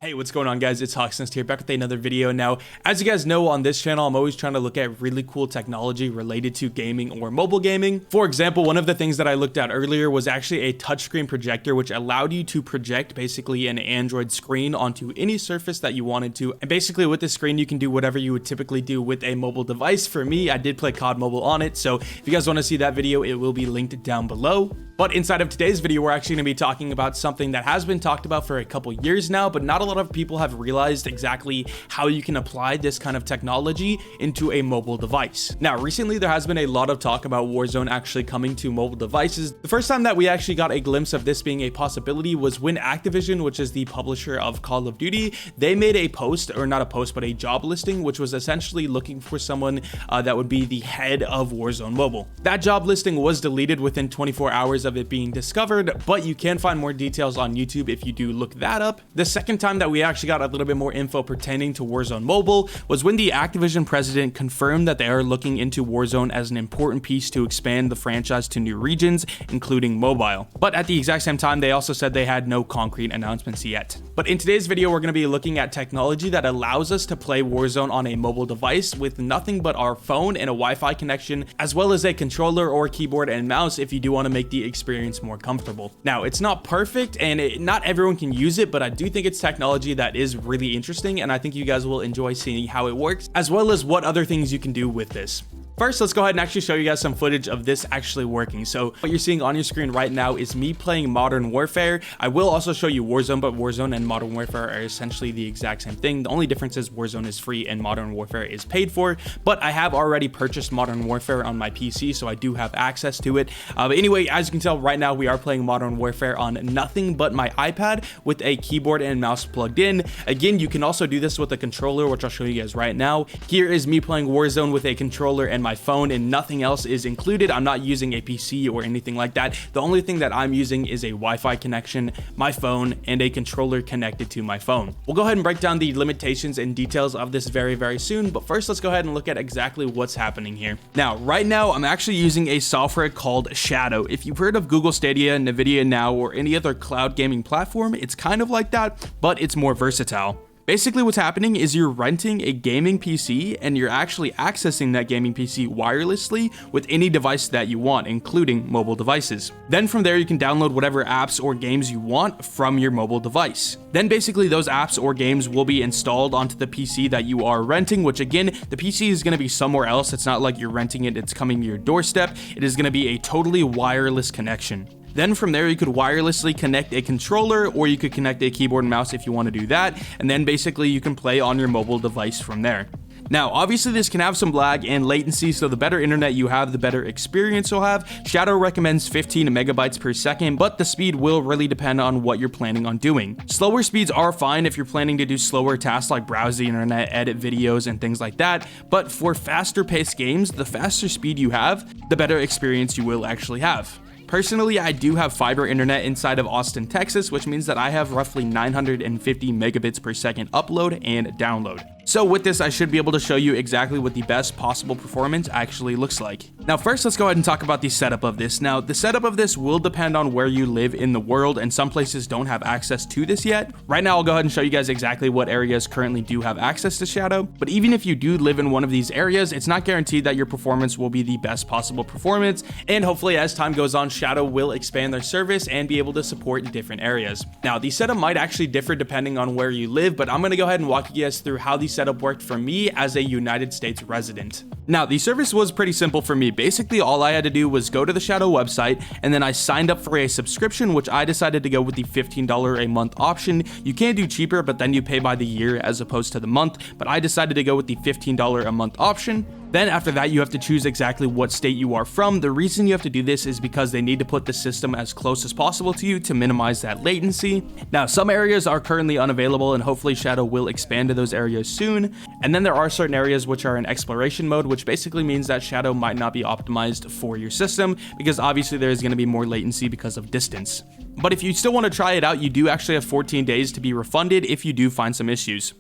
Hey, what's going on, guys? It's HawksNest here, back with another video. Now, as you guys know, on this channel, I'm always trying to look at really cool technology related to gaming or mobile gaming. For example, one of the things that I looked at earlier was actually a touchscreen projector, which allowed you to project basically an Android screen onto any surface that you wanted to. And basically with this screen, you can do whatever you would typically do with a mobile device. For me, I did play COD Mobile on it, so if you guys want to see that video, it will be linked down below. But inside of today's video, we're actually going to be talking about something that has been talked about for a couple years now, but not a lot of people have realized exactly how you can apply this kind of technology into a mobile device. Now, recently there has been a lot of talk about Warzone actually coming to mobile devices. The first time that we actually got a glimpse of this being a possibility was when Activision, which is the publisher of Call of Duty, they made a post, or not a post, but a job listing, which was essentially looking for someone that would be the head of Warzone Mobile. That job listing was deleted within 24 hours of it being discovered, but you can find more details on YouTube if you do look that up. The second time that we actually got a little bit more info pertaining to Warzone Mobile was when the Activision president confirmed that they are looking into Warzone as an important piece to expand the franchise to new regions, including mobile. But at the exact same time, they also said they had no concrete announcements yet. But in today's video, we're going to be looking at technology that allows us to play Warzone on a mobile device with nothing but our phone and a Wi-Fi connection, as well as a controller or keyboard and mouse if you do want to make the experience more comfortable. Now, it's not perfect and not everyone can use it, but I do think it's technology that is really interesting, and I think you guys will enjoy seeing how it works, as well as what other things you can do with this. First, let's go ahead and actually show you guys some footage of this actually working. So what you're seeing on your screen right now is me playing Modern Warfare. I will also show you Warzone, but Warzone and Modern Warfare are essentially the exact same thing. The only difference is Warzone is free and Modern Warfare is paid for, but I have already purchased Modern Warfare on my PC, so I do have access to it. But anyway, as you can tell right now, we are playing Modern Warfare on nothing but my iPad with a keyboard and mouse plugged in. Again, you can also do this with a controller, which I'll show you guys right now. Here is me playing Warzone with a controller and my phone, and nothing else is included. I'm not using a PC or anything like that. The only thing that I'm using is a Wi-Fi connection, my phone, and a controller connected to my phone. We'll go ahead and break down the limitations and details of this very soon, but first let's go ahead and look at exactly what's happening here. Now, right now, I'm actually using a software called Shadow. If you've heard of Google Stadia, Nvidia Now, or any other cloud gaming platform, it's kind of like that, but it's more versatile. Basically, what's happening is you're renting a gaming PC and you're actually accessing that gaming PC wirelessly with any device that you want, including mobile devices. Then from there, you can download whatever apps or games you want from your mobile device. Then basically those apps or games will be installed onto the PC that you are renting, which again, the PC is going to be somewhere else. It's not like you're renting it, it's coming to your doorstep. It is going to be a totally wireless connection. Then from there, you could wirelessly connect a controller, or you could connect a keyboard and mouse if you want to do that. And then basically you can play on your mobile device from there. Now, obviously this can have some lag and latency, so the better internet you have, the better experience you'll have. Shadow recommends 15 megabytes per second, but the speed will really depend on what you're planning on doing. Slower speeds are fine if you're planning to do slower tasks like browse the internet, edit videos, and things like that. But for faster paced games, the faster speed you have, the better experience you will actually have. Personally, I do have fiber internet inside of Austin, Texas, which means that I have roughly 950 megabits per second upload and download. So with this, I should be able to show you exactly what the best possible performance actually looks like. Now, first, let's go ahead and talk about the setup of this. Now, the setup of this will depend on where you live in the world, and some places don't have access to this yet. Right now, I'll go ahead and show you guys exactly what areas currently do have access to Shadow. But even if you do live in one of these areas, it's not guaranteed that your performance will be the best possible performance. And hopefully, as time goes on, Shadow will expand their service and be able to support different areas. Now, the setup might actually differ depending on where you live, but I'm going to go ahead and walk you guys through how the setup worked for me as a United States resident. Now, the service was pretty simple for me. Basically, all I had to do was go to the Shadow website, and then I signed up for a subscription, which I decided to go with the $15 a month option. You can do cheaper, but then you pay by the year as opposed to the month, but I decided to go with the $15 a month option. Then after that, you have to choose exactly what state you are from. The reason you have to do this is because they need to put the system as close as possible to you to minimize that latency. Now, some areas are currently unavailable, and hopefully Shadow will expand to those areas soon. And then there are certain areas which are in exploration mode, which basically means that Shadow might not be optimized for your system, because obviously there is going to be more latency because of distance. But if you still want to try it out, you do actually have 14 days to be refunded if you do find some issues.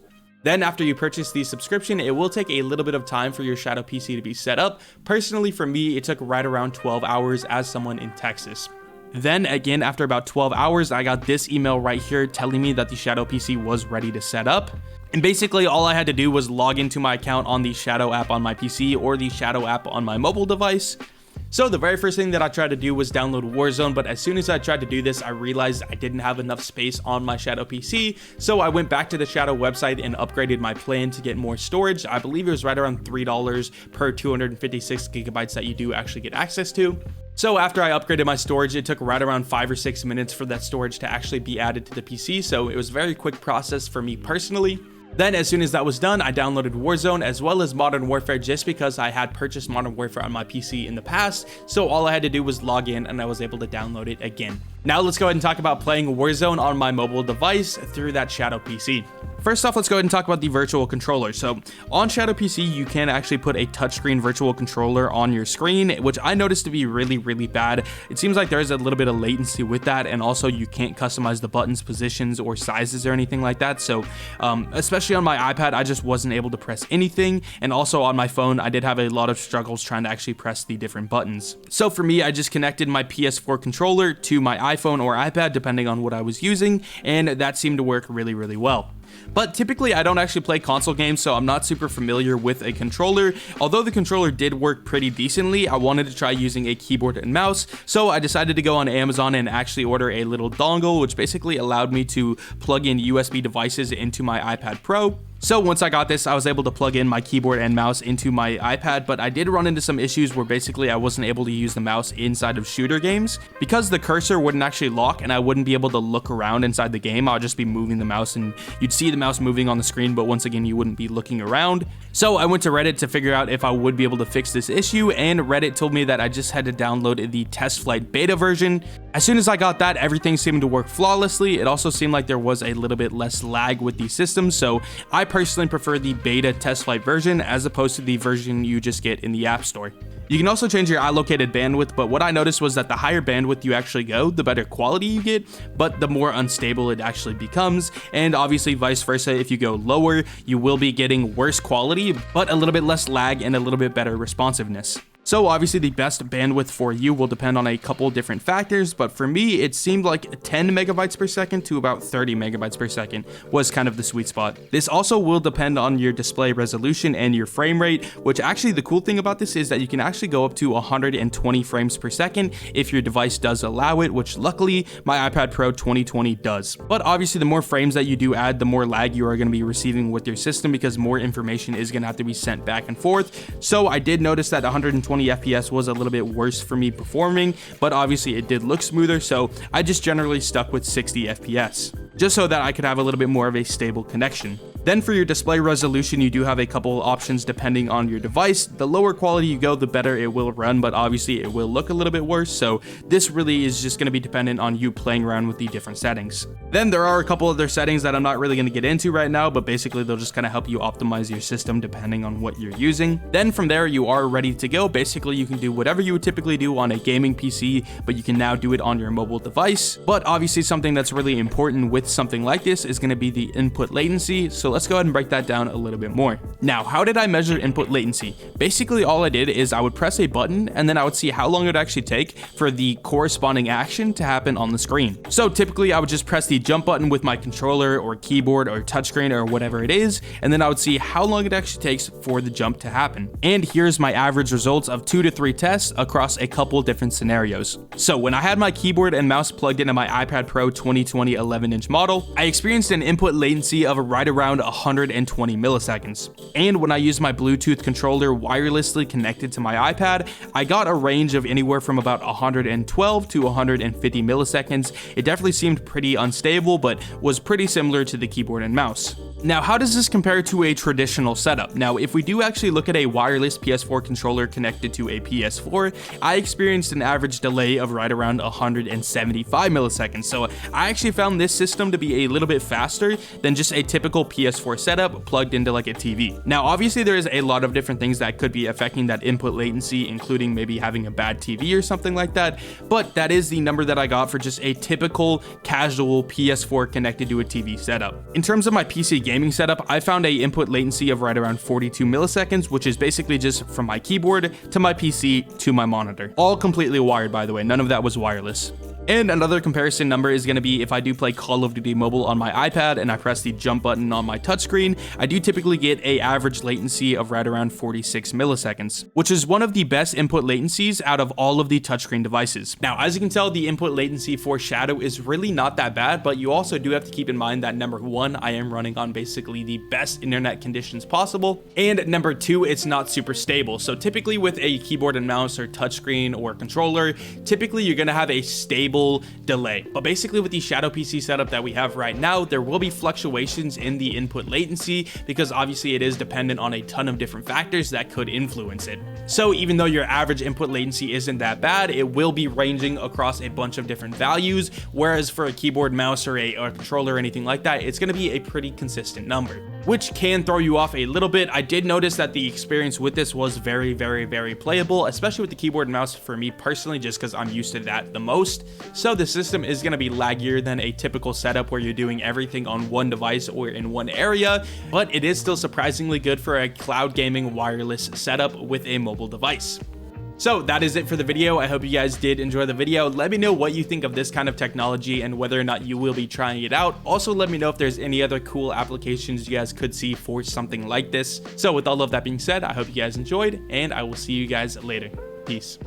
Then after you purchase the subscription, it will take a little bit of time for your Shadow PC to be set up. Personally, for me, it took right around 12 hours as someone in Texas. Then again, after about 12 hours, I got this email right here telling me that the Shadow PC was ready to set up. And basically all I had to do was log into my account on the Shadow app on my PC or the Shadow app on my mobile device. So the very first thing that I tried to do was download Warzone, but as soon as I tried to do this, I realized I didn't have enough space on my Shadow PC. So I went back to the Shadow website and upgraded my plan to get more storage. I believe it was right around $3 per 256 gigabytes that you do actually get access to. So after I upgraded my storage, it took right around 5 or 6 minutes for that storage to actually be added to the PC. So it was a very quick process for me personally. Then as soon as that was done, I downloaded Warzone as well as Modern Warfare just because I had purchased Modern Warfare on my PC in the past. So all I had to do was log in and I was able to download it again. Now let's go ahead and talk about playing Warzone on my mobile device through that Shadow PC. First off, let's go ahead and talk about the virtual controller. So on Shadow PC, you can actually put a touchscreen virtual controller on your screen, which I noticed to be really, really bad. It seems like there's a little bit of latency with that, and also you can't customize the buttons, positions, or sizes or anything like that. So especially on my iPad, I just wasn't able to press anything, and also on my phone, I did have a lot of struggles trying to actually press the different buttons. So for me, I just connected my PS4 controller to my iPhone or iPad, depending on what I was using, and that seemed to work really, really well. But typically I don't actually play console games, so I'm not super familiar with a controller. Although the controller did work pretty decently, I wanted to try using a keyboard and mouse, so I decided to go on Amazon and actually order a little dongle, which basically allowed me to plug in USB devices into my iPad Pro. So once I got this, I was able to plug in my keyboard and mouse into my iPad, but I did run into some issues where basically I wasn't able to use the mouse inside of shooter games because the cursor wouldn't actually lock and I wouldn't be able to look around inside the game. I'll just be moving the mouse and you'd see the mouse moving on the screen, but once again, you wouldn't be looking around. So I went to Reddit to figure out if I would be able to fix this issue, and Reddit told me that I just had to download the test flight beta version. As soon as I got that, everything seemed to work flawlessly. It also seemed like there was a little bit less lag with the system, so I personally prefer the beta test flight version as opposed to the version you just get in the App Store. You can also change your allocated bandwidth, but what I noticed was that the higher bandwidth you actually go, the better quality you get, but the more unstable it actually becomes, and obviously vice versa. If you go lower, you will be getting worse quality, but a little bit less lag and a little bit better responsiveness. So obviously the best bandwidth for you will depend on a couple different factors, but for me, it seemed like 10 megabytes per second to about 30 megabytes per second was kind of the sweet spot. This also will depend on your display resolution and your frame rate, which actually the cool thing about this is that you can actually go up to 120 frames per second if your device does allow it, which luckily my iPad Pro 2020 does. But obviously the more frames that you do add, the more lag you are going to be receiving with your system because more information is going to have to be sent back and forth. So I did notice that 120 FPS was a little bit worse for me performing, but obviously it did look smoother, so I just generally stuck with 60 FPS, just so that I could have a little bit more of a stable connection. Then for your display resolution, you do have a couple options depending on your device. The lower quality you go, the better it will run, but obviously it will look a little bit worse, so this really is just going to be dependent on you playing around with the different settings. Then there are a couple other settings that I'm not really going to get into right now, but basically they'll just kind of help you optimize your system depending on what you're using. Then from there, you are ready to go. Basically, you can do whatever you would typically do on a gaming PC, but you can now do it on your mobile device. But obviously something that's really important with something like this is going to be the input latency, so let's go ahead and break that down a little bit more. Now, how did I measure input latency? Basically, all I did is I would press a button and then I would see how long it would actually take for the corresponding action to happen on the screen. So typically, I would just press the jump button with my controller or keyboard or touchscreen or whatever it is, and then I would see how long it actually takes for the jump to happen. And here's my average results of 2 to 3 tests across a couple different scenarios. So when I had my keyboard and mouse plugged into my iPad Pro 2020 11-inch model, I experienced an input latency of right around 120 milliseconds. And when I used my Bluetooth controller wirelessly connected to my iPad, I got a range of anywhere from about 112 to 150 milliseconds. It definitely seemed pretty unstable, but was pretty similar to the keyboard and mouse. Now, how does this compare to a traditional setup? Now, if we do actually look at a wireless PS4 controller connected to a PS4, I experienced an average delay of right around 175 milliseconds. So I actually found this system to be a little bit faster than just a typical PS4 setup plugged into like a TV. Now, obviously there is a lot of different things that could be affecting that input latency, including maybe having a bad TV or something like that, but that is the number that I got for just a typical casual PS4 connected to a TV setup. In terms of my PC gaming setup, I found a input latency of right around 42 milliseconds, which is basically just from my keyboard to my PC to my monitor. All completely wired, by the way, none of that was wireless. And another comparison number is going to be if I do play Call of Duty Mobile on my iPad and I press the jump button on my touchscreen, I do typically get a average latency of right around 46 milliseconds, which is one of the best input latencies out of all of the touchscreen devices. Now, as you can tell, the input latency for Shadow is really not that bad, but you also do have to keep in mind that number one, I am running on basically the best internet conditions possible, and number two, it's not super stable. So typically with a keyboard and mouse or touchscreen or controller, typically you're going to have a stable delay. But basically with the Shadow PC setup that we have right now, there will be fluctuations in the input latency because obviously it is dependent on a ton of different factors that could influence it. So even though your average input latency isn't that bad, it will be ranging across a bunch of different values, whereas for a keyboard, mouse, or a controller or anything like that, it's going to be a pretty consistent number, which can throw you off a little bit. I did notice that the experience with this was very playable, especially with the keyboard and mouse for me personally, just because I'm used to that the most. So the system is going to be laggier than a typical setup where you're doing everything on one device or in one area, but it is still surprisingly good for a cloud gaming wireless setup with a mobile device. So that is it for the video. I hope you guys did enjoy the video. Let me know what you think of this kind of technology and whether or not you will be trying it out. Also, let me know if there's any other cool applications you guys could see for something like this. So with all of that being said, I hope you guys enjoyed, and I will see you guys later. Peace.